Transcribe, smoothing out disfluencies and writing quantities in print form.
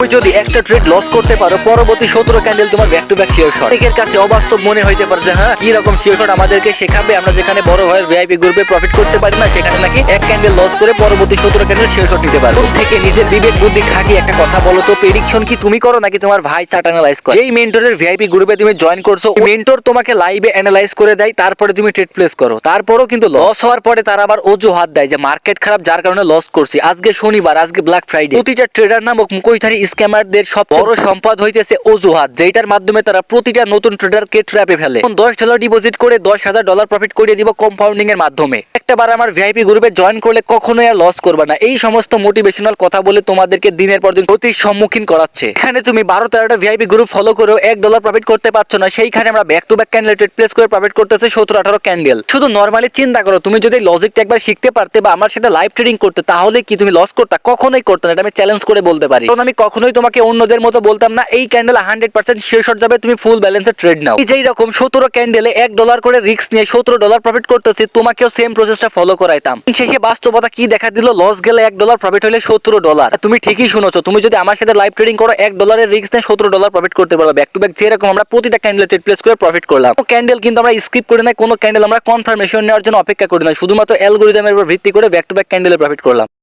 তুমি যদি একটা ট্রেড লস করতে পারো, পরবর্তী 17 ক্যান্ডেল তোমার back to back share shot. অনেকের কাছে অবাস্তব মনে হইতে পারে যে হ্যাঁ কি রকম শেয়ার শট আমাদেরকে শেখাবে, আমরা যেখানে বড় ভাইয়ের ভিআইপি গ্রুপে প্রফিট করতে পারি না, সেখানে নাকি এক ক্যান্ডেল লস করে পরবর্তী 17 ক্যান্ডেল শেয়ার শট নিতে পারো। থেকে নিজের বিবেক বুদ্ধি খাটিয়ে একটা কথা বলো তো, প্রেডিকশন কি তুমি করো নাকি তোমার ভাই চার্ট অ্যানালাইজ করে? যেই মেন্টরের ভিআইপি গ্রুপে তুমি জয়েন করছো, মেন্টর তোমাকে লাইভে অ্যানালাইজ করে দেয়, তারপরে তুমি ট্রেড প্লেস করো। তারপরও কিন্তু লস হওয়ার পরে তারা আবার অজুহাত দেয় যে মার্কেট খারাপ, যার কারণে লস করছি। আজকে শনিবার, আজকে ব্ল্যাক ফ্রাইডে, প্রতিটা ট্রেডার নামক মুখোশধারী স্ক্যামারদের সব বড় সম্পদ হইতেছে অজুহাত, যেটার মাধ্যমে তারা প্রতিটা নতুন ট্রেডারকে ট্র্যাপে ফেলে। $10 ডিপোজিট করে $10,000 প্রফিট করে দিব কম্পাউন্ডিং এর মাধ্যমে। একটাবার আমার ভিআইপি গ্রুপে জয়েন করলে কখনোই আর লস করবে না। এই সমস্ত মোটিভেশনাল কথা বলে তোমাদেরকে দিনের পর দিন ক্ষতির সম্মুখীন করাচ্ছে। এখানে তুমি 12-13টা ভিআইপি গ্রুপ ফলো করেও $1 প্রফিট করতে পারছো না, সেইখানে আমরা back to back candle trade place করে প্রফিট করতেছে 17-18 ক্যান্ডেল। শুধু নরমালি চিন্তা করো, তুমি যদি লজিকটা একবার শিখতে পারতে বা আমার সাথে লাইভ ট্রেডিং করতে, তাহলে কি তুমি লস করতে? কখনোই করতে না। এটা আমি চ্যালেঞ্জ করে বলতে পারি, কারণ আমি কখনোই তোমাকে অন্যদের মতো বলতাম না এই ক্যান্ডেল 100% শেয়ার শট যাবে, তুমি ফুল ব্যালেন্সে ট্রেড নাও। যেই রকম 17 ক্যান্ডেলে $1 করে রিস্ক নিয়ে $17 প্রফিট করতেছি, তোমাকেও সেম প্রসেসটা ফলো করাইতাম। শেষে বাস্তবতা কি দেখা দিল, লস গেলে $1 প্রফিট হলে $17। তুমি ঠিকই শুনেছো, তুমি যদি আমার সাথে লাইভ ট্রেডিং করো, $1 এর রিস্ক নিয়ে $17 প্রফিট করতে পারবে ব্যাক টু ব্যাক। যেরকম আমরা প্রতিটা ক্যান্ডেল ট্রেড প্লেস করে প্রফিট করলাম। ক্যান্ডেল কিন্তু আমরা স্কিপ করি না, কোনো ক্যান্ডেল আমরা কনফার্মেশন নেওয়ার জন্য অপেক্ষা করি না, শুধুমাত্র অ্যালগরিদমের উপর ভিত্তি করে ব্যাক টু ব্যাক ক্যান্ডেলে প্রফিট করলাম।